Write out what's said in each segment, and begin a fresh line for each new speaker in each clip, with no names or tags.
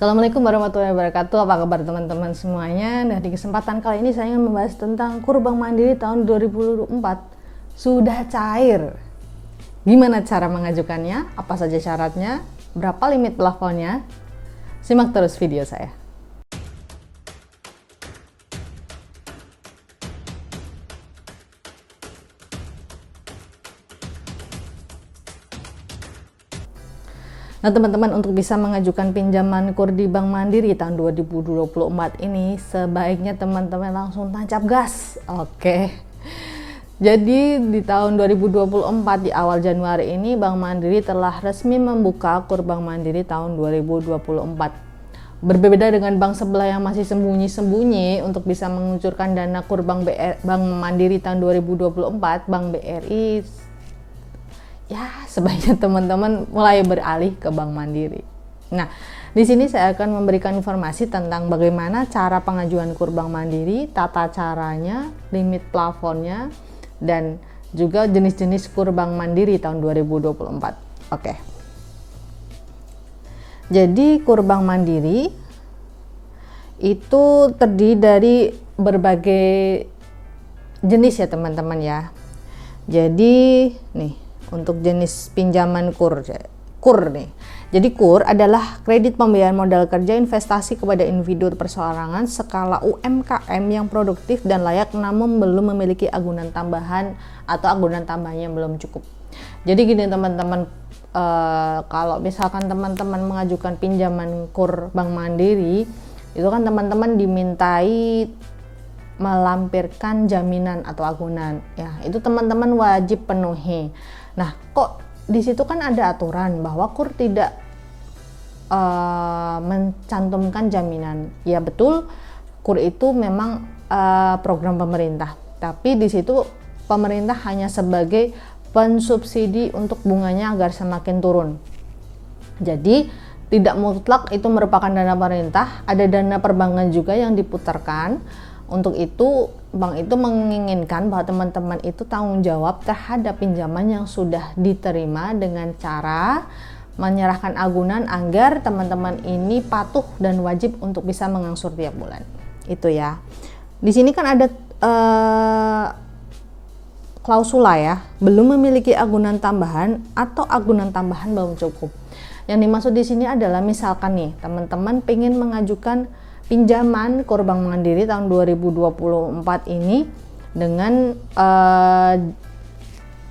Assalamualaikum warahmatullahi wabarakatuh. Apa kabar teman-teman semuanya? Nah, di kesempatan kali ini saya ingin membahas tentang KUR Bank Mandiri tahun 2024 sudah cair. Gimana cara mengajukannya? Apa saja syaratnya? Berapa limit plafonnya? Simak terus video saya. Nah teman-teman, untuk bisa mengajukan pinjaman KUR di Bank Mandiri tahun 2024 ini sebaiknya teman-teman langsung tancap gas. Oke. Jadi di tahun 2024 di awal Januari ini Bank Mandiri telah resmi membuka KUR Bank Mandiri tahun 2024. Berbeda dengan bank sebelah yang masih sembunyi-sembunyi untuk bisa mengucurkan dana KUR Bank Mandiri tahun 2024, Bank BRI ya sebaiknya teman-teman mulai beralih ke Bank Mandiri. Nah, di sini saya akan memberikan informasi tentang bagaimana cara pengajuan KUR Bank Mandiri, tata caranya, limit plafonnya, dan juga jenis-jenis KUR Bank Mandiri tahun 2024. Oke. Jadi KUR Bank Mandiri itu terdiri dari berbagai jenis ya teman-teman ya. Jadi nih, untuk jenis pinjaman KUR nih. Jadi KUR adalah kredit pembiayaan modal kerja investasi kepada individu perseorangan skala UMKM yang produktif dan layak namun belum memiliki agunan tambahan atau agunan tambahannya belum cukup. Jadi gini teman-teman, kalau misalkan teman-teman mengajukan pinjaman KUR Bank Mandiri, itu kan teman-teman dimintai melampirkan jaminan atau agunan. Ya, itu teman-teman wajib penuhi. Nah, kok di situ kan ada aturan bahwa KUR tidak mencantumkan jaminan. Ya betul, KUR itu memang program pemerintah, tapi di situ pemerintah hanya sebagai pensubsidi untuk bunganya agar semakin turun. Jadi tidak mutlak itu merupakan dana pemerintah, ada dana perbankan juga yang diputarkan. Untuk itu, bank itu menginginkan bahwa teman-teman itu tanggung jawab terhadap pinjaman yang sudah diterima dengan cara menyerahkan agunan agar teman-teman ini patuh dan wajib untuk bisa mengangsur tiap bulan. Itu ya. Di sini kan ada klausula ya, belum memiliki agunan tambahan atau agunan tambahan belum cukup. Yang dimaksud di sini adalah misalkan nih, teman-teman pengen mengajukan pinjaman KUR Bank Mandiri tahun 2024 ini dengan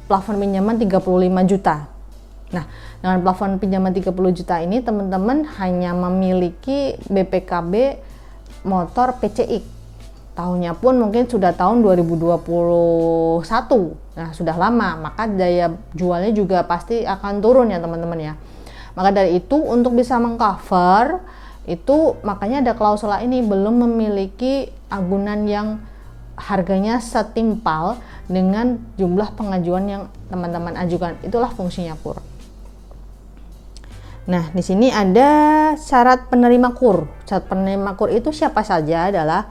plafon pinjaman 35 juta. Nah, dengan plafon pinjaman 30 juta ini teman-teman hanya memiliki BPKB motor PCX. Tahunnya pun mungkin sudah tahun 2021. Nah, sudah lama, maka daya jualnya juga pasti akan turun ya teman-teman ya. Maka dari itu untuk bisa mengcover itu makanya ada klausula ini, belum memiliki agunan yang harganya setimpal dengan jumlah pengajuan yang teman-teman ajukan. Itulah fungsinya KUR. Nah, di sini ada syarat penerima KUR. Syarat penerima KUR itu siapa saja adalah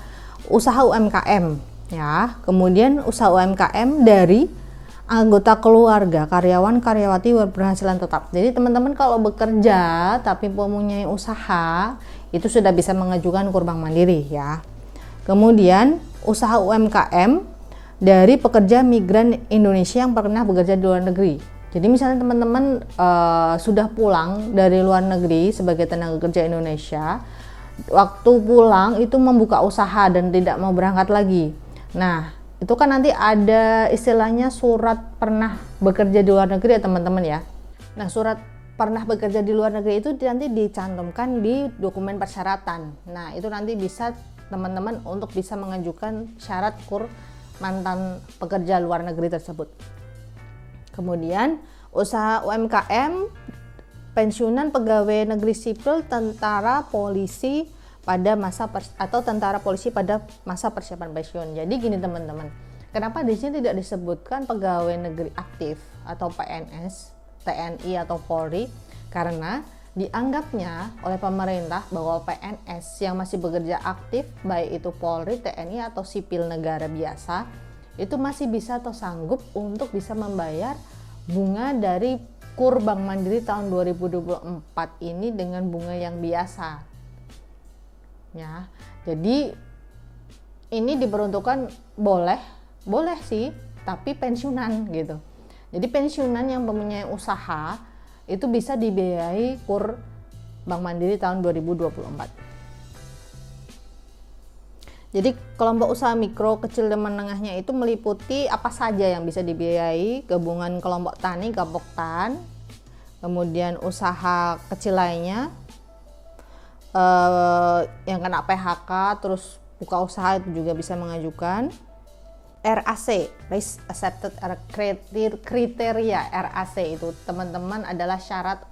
usaha UMKM ya. Kemudian usaha UMKM dari anggota keluarga, karyawan, karyawati berpenghasilan tetap. Jadi teman-teman kalau bekerja tapi mempunyai usaha, itu sudah bisa mengajukan KUR Bank Mandiri ya. Kemudian usaha UMKM dari pekerja migran Indonesia yang pernah bekerja di luar negeri. Jadi misalnya teman-teman sudah pulang dari luar negeri sebagai tenaga kerja Indonesia, waktu pulang itu membuka usaha dan tidak mau berangkat lagi. Nah, itu kan nanti ada istilahnya surat pernah bekerja di luar negeri ya teman-teman ya. Nah, surat pernah bekerja di luar negeri itu nanti dicantumkan di dokumen persyaratan. Nah, itu nanti bisa teman-teman untuk bisa mengajukan syarat KUR mantan pekerja luar negeri tersebut. Kemudian usaha UMKM, pensiunan pegawai negeri sipil, tentara, polisi pada masa atau tentara polisi pada masa persiapan pensiun. Jadi gini teman-teman, kenapa di sini tidak disebutkan pegawai negeri aktif atau PNS, TNI atau Polri? Karena dianggapnya oleh pemerintah bahwa PNS yang masih bekerja aktif, baik itu Polri, TNI atau sipil negara biasa, itu masih bisa atau sanggup untuk bisa membayar bunga dari KUR Bank Mandiri tahun 2024 ini dengan bunga yang biasa. ya. Jadi ini diperuntukkan boleh sih, tapi pensiunan gitu. Jadi pensiunan yang mempunyai usaha itu bisa dibiayai KUR Bank Mandiri tahun 2024. Jadi kelompok usaha mikro, kecil dan menengahnya itu meliputi apa saja yang bisa dibiayai, gabungan kelompok tani, Gapoktan, kemudian usaha kecil lainnya yang kena PHK, terus buka usaha itu juga bisa mengajukan. RAC, Risk Accepted Kriteria RAC itu teman-teman adalah syarat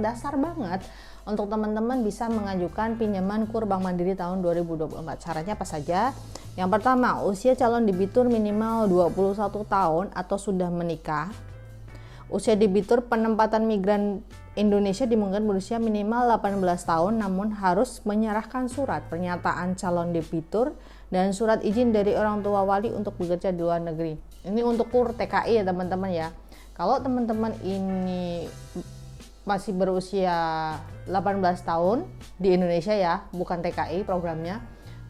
dasar banget untuk teman-teman bisa mengajukan pinjaman KUR Bank Mandiri tahun 2024. Syaratnya apa saja? Yang pertama, usia calon debitur minimal 21 tahun atau sudah menikah. Usia debitur penempatan migran Indonesia dimungkinkan berusia minimal 18 tahun, namun harus menyerahkan surat pernyataan calon debitur dan surat izin dari orang tua wali untuk bekerja di luar negeri. Ini untuk KUR TKI ya teman-teman ya. Kalau teman-teman ini masih berusia 18 tahun di Indonesia ya, bukan TKI programnya,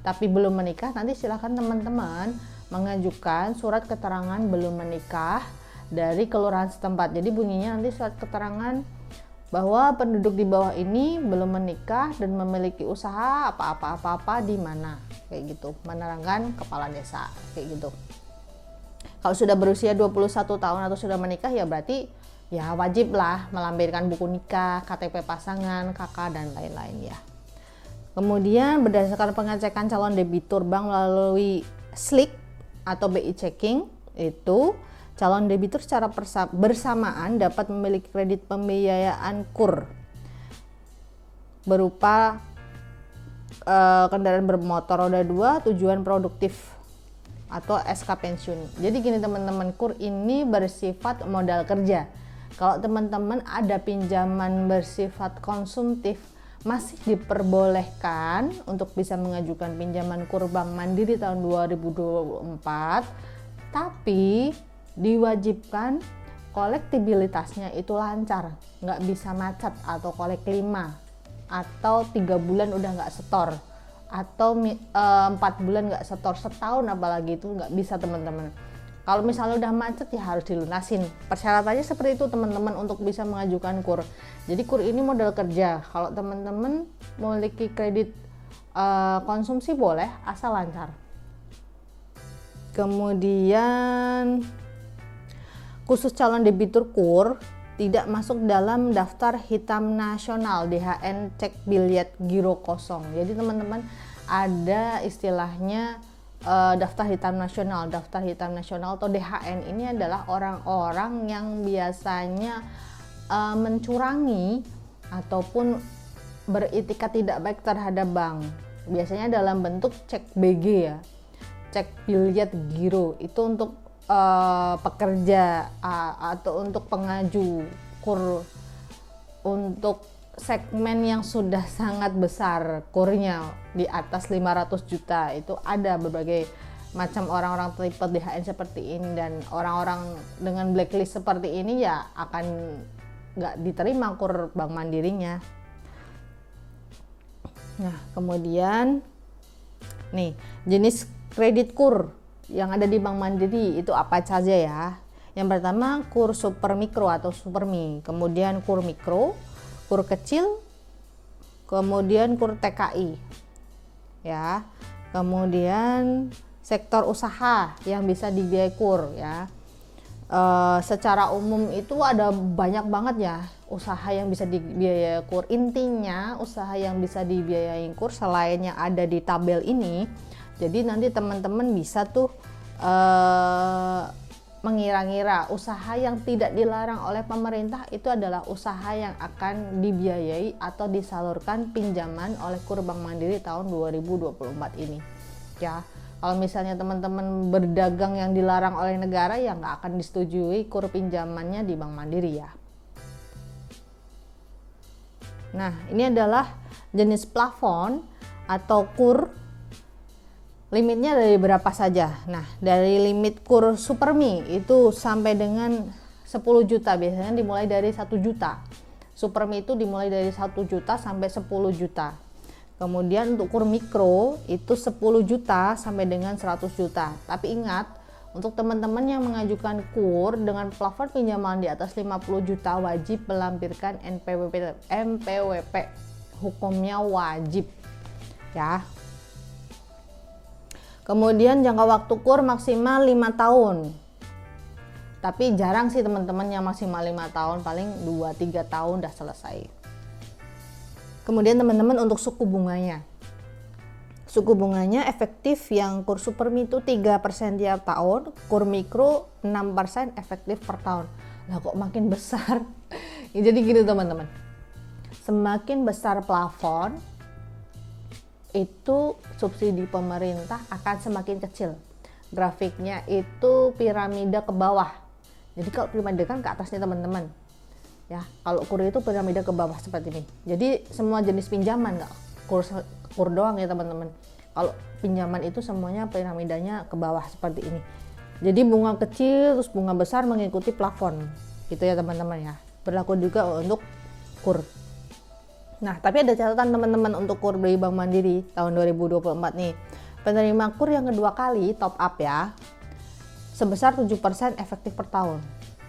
tapi belum menikah, nanti silakan teman-teman mengajukan surat keterangan belum menikah dari kelurahan setempat. Jadi bunyinya nanti surat keterangan bahwa penduduk di bawah ini belum menikah dan memiliki usaha apa-apa di mana, kayak gitu, menerangkan kepala desa, kayak gitu. Kalau sudah berusia 21 tahun atau sudah menikah ya berarti ya wajib lah melampirkan buku nikah, KTP pasangan, KK dan lain-lain ya. Kemudian berdasarkan pengecekan calon debitur bank melalui SLIK atau BI checking, itu calon debitur secara bersamaan dapat memiliki kredit pembiayaan KUR berupa kendaraan bermotor roda 2 tujuan produktif atau SK pensiun. Jadi gini teman-teman, KUR ini bersifat modal kerja. Kalau teman-teman ada pinjaman bersifat konsumtif, masih diperbolehkan untuk bisa mengajukan pinjaman KUR Bank Mandiri tahun 2024, tapi diwajibkan kolektibilitasnya itu lancar, nggak bisa macet atau kolek 5 atau 3 bulan udah nggak setor atau 4 bulan nggak setor, setahun apalagi itu nggak bisa teman-teman. Kalau misalnya udah macet ya harus dilunasin. Persyaratannya seperti itu teman-teman untuk bisa mengajukan KUR. Jadi KUR ini modal kerja. Kalau teman-teman memiliki kredit konsumsi boleh asal lancar. Kemudian khusus calon debitur KUR tidak masuk dalam daftar hitam nasional DHN cek biliet giro kosong. Jadi teman-teman ada istilahnya daftar hitam nasional. Daftar hitam nasional atau DHN ini adalah orang-orang yang biasanya mencurangi ataupun beritikat tidak baik terhadap bank. Biasanya dalam bentuk cek BG ya, cek biliet giro. Itu untuk pekerja atau untuk pengaju KUR untuk segmen yang sudah sangat besar KUR-nya di atas 500 juta. Itu ada berbagai macam orang-orang tipe DHN seperti ini, dan orang-orang dengan blacklist seperti ini ya akan nggak diterima KUR Bank Mandirinya. Nah kemudian nih jenis kredit KUR yang ada di Bank Mandiri itu apa saja ya. Yang pertama KUR super mikro atau supermi, kemudian KUR mikro, KUR kecil, kemudian KUR TKI ya, kemudian sektor usaha yang bisa dibiayai KUR ya. Secara umum itu ada banyak banget ya usaha yang bisa dibiayai KUR. Intinya usaha yang bisa dibiayai KUR selain yang ada di tabel ini. Jadi nanti teman-teman bisa tuh mengira-ngira usaha yang tidak dilarang oleh pemerintah itu adalah usaha yang akan dibiayai atau disalurkan pinjaman oleh KUR Bank Mandiri tahun 2024 ini ya. Kalau misalnya teman-teman berdagang yang dilarang oleh negara ya nggak akan disetujui KUR pinjamannya di Bank Mandiri ya. Nah ini adalah jenis plafon atau KUR. Limitnya dari berapa saja? Nah, dari limit KUR supermi itu sampai dengan 10 juta, biasanya dimulai dari 1 juta. Supermi itu dimulai dari 1 juta sampai 10 juta. Kemudian untuk kur mikro itu 10 juta sampai dengan 100 juta. Tapi ingat, untuk teman-teman yang mengajukan kur dengan plafon pinjaman di atas 50 juta wajib melampirkan NPWP. Hukumnya wajib ya. Kemudian jangka waktu kur maksimal 5 tahun. Tapi jarang sih teman-teman yang maksimal 5 tahun, paling 2-3 tahun udah selesai. Kemudian teman-teman untuk suku bunganya. Suku bunganya efektif yang kur Supermi itu 3% tiap tahun, kur mikro 6% efektif per tahun. Lah kok makin besar? Ya, jadi gini teman-teman. Semakin besar plafon, itu subsidi pemerintah akan semakin kecil. Grafiknya itu piramida ke bawah. Jadi kalau piramida kan ke atasnya teman-teman. Ya, kalau kur itu piramida ke bawah seperti ini. Jadi semua jenis pinjaman, nggak kur doang ya teman-teman. Kalau pinjaman itu semuanya piramidanya ke bawah seperti ini. Jadi bunga kecil terus bunga besar mengikuti plafon. Gitu ya teman-teman ya. Berlaku juga untuk kur. Nah, tapi ada catatan teman-teman untuk kur dari Bank Mandiri tahun 2024 nih. Penerima kur yang kedua kali top up ya. Sebesar 7% efektif per tahun.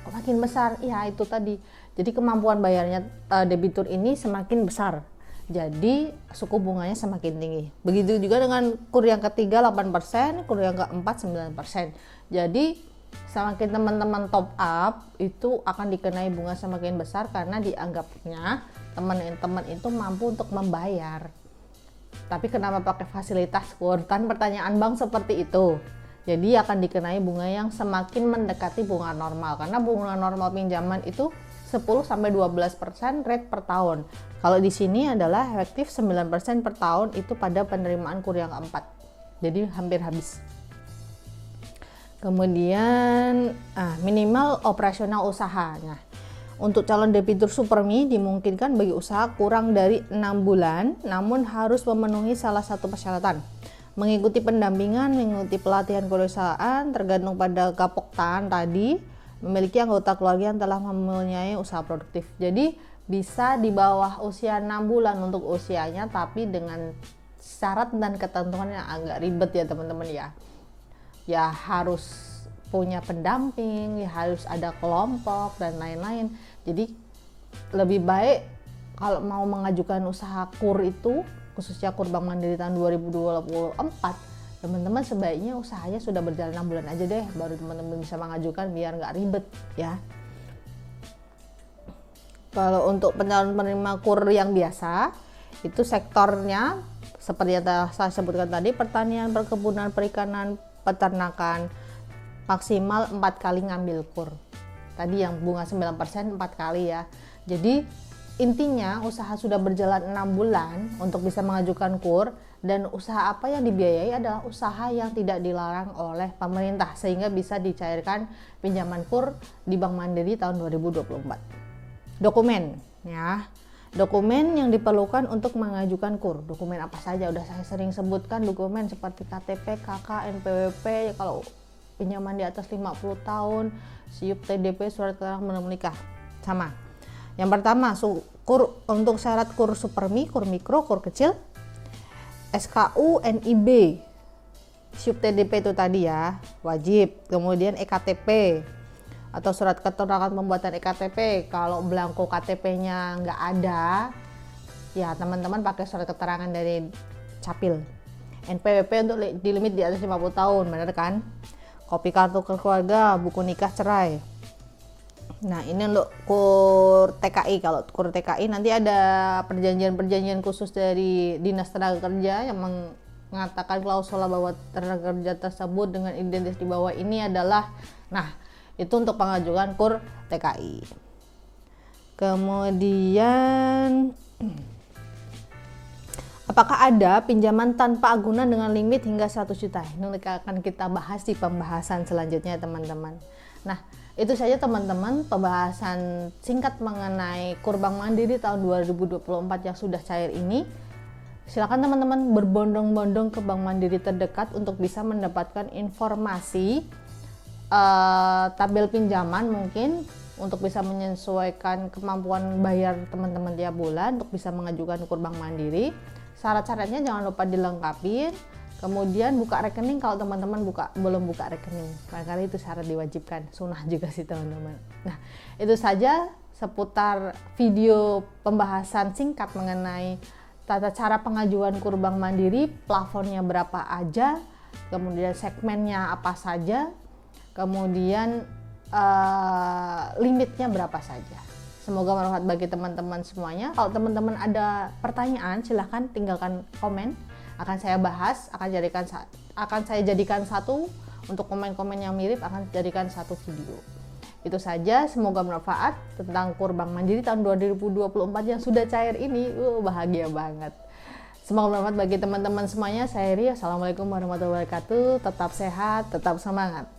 Kok makin besar? Ya itu tadi. Jadi kemampuan bayarnya debitur ini semakin besar. Jadi suku bunganya semakin tinggi. Begitu juga dengan kur yang ketiga 8%, kur yang keempat 9%. Jadi semakin teman-teman top up itu akan dikenai bunga semakin besar karena dianggapnya teman-teman itu mampu untuk membayar. Tapi kenapa pakai fasilitas kur? Kan pertanyaan bank seperti itu. Jadi akan dikenai bunga yang semakin mendekati bunga normal karena bunga normal pinjaman itu 10-12% rate per tahun. Kalau di sini adalah efektif 9% per tahun itu pada penerimaan kur yang keempat. Jadi hampir habis. Kemudian minimal operasional usaha. Nah, untuk calon debitur Supermi dimungkinkan bagi usaha kurang dari 6 bulan namun harus memenuhi salah satu persyaratan. Mengikuti pendampingan, mengikuti pelatihan kewirausahaan tergantung pada Gapoktan tadi, memiliki anggota keluarga yang telah mempunyai usaha produktif. Jadi bisa di bawah usia 6 bulan untuk usianya, tapi dengan syarat dan ketentuan yang agak ribet ya teman-teman ya. Ya harus punya pendamping, ya harus ada kelompok dan lain-lain. Jadi lebih baik kalau mau mengajukan usaha kur itu, khususnya kur Bank Mandiri tahun 2024, teman-teman sebaiknya usahanya sudah berjalan 6 bulan aja deh, baru teman-teman bisa mengajukan biar nggak ribet ya. Kalau untuk penerima kur yang biasa, itu sektornya seperti yang saya sebutkan tadi, pertanian, perkebunan, perikanan, peternakan, maksimal 4 kali ngambil kur. Tadi yang bunga 9% 4 kali ya. Jadi intinya usaha sudah berjalan 6 bulan untuk bisa mengajukan kur, dan usaha apa yang dibiayai adalah usaha yang tidak dilarang oleh pemerintah sehingga bisa dicairkan pinjaman kur di Bank Mandiri tahun 2024. Dokumen ya. Dokumen yang diperlukan untuk mengajukan kur. Dokumen apa saja? Udah saya sering sebutkan dokumen seperti KTP, KK, NPWP kalau pinjaman di atas 50 tahun, SIUP TDP, surat keterangan menikah. Sama. Yang pertama, kur untuk syarat kur Supermi, kur mikro, kur kecil, SKU, NIB, SIUP TDP itu tadi ya, wajib. Kemudian EKTP atau surat keterangan pembuatan EKTP. Kalau belangko KTP-nya nggak ada, ya teman-teman pakai surat keterangan dari Capil. NPWP untuk di limit di atas 50 tahun, benar kan? Kopi kartu keluarga, buku nikah, cerai. Nah, ini untuk kur TKI. Kalau kur TKI nanti ada perjanjian-perjanjian khusus dari Dinas Tenaga Kerja yang mengatakan klausula bahwa tenaga kerja tersebut dengan identitas di bawah ini adalah, nah itu untuk pengajuan kur TKI. Kemudian apakah ada pinjaman tanpa agunan dengan limit hingga 100 juta? Ini akan kita bahas di pembahasan selanjutnya teman-teman. Nah, itu saja teman-teman pembahasan singkat mengenai kur Bank Mandiri tahun 2024 yang sudah cair ini. Silakan teman-teman berbondong-bondong ke Bank Mandiri terdekat untuk bisa mendapatkan informasi tabel pinjaman mungkin untuk bisa menyesuaikan kemampuan bayar teman-teman tiap bulan untuk bisa mengajukan kur Bank Mandiri. Syarat-syaratnya jangan lupa dilengkapi. Kemudian buka rekening kalau teman-teman belum buka rekening. Barangkali itu syarat diwajibkan, sunnah juga sih teman-teman. Nah, itu saja seputar video pembahasan singkat mengenai tata cara pengajuan KUR Bank Mandiri, plafonnya berapa aja, kemudian segmennya apa saja, kemudian limitnya berapa saja. Semoga bermanfaat bagi teman-teman semuanya. Kalau teman-teman ada pertanyaan, silahkan tinggalkan komen. Akan saya bahas, akan saya jadikan satu untuk komen-komen yang mirip, akan jadikan satu video. Itu saja, semoga bermanfaat tentang KUR Bank Mandiri tahun 2024 yang sudah cair ini. Bahagia banget. Semoga bermanfaat bagi teman-teman semuanya. Saya Ri, assalamualaikum warahmatullahi wabarakatuh. Tetap sehat, tetap semangat.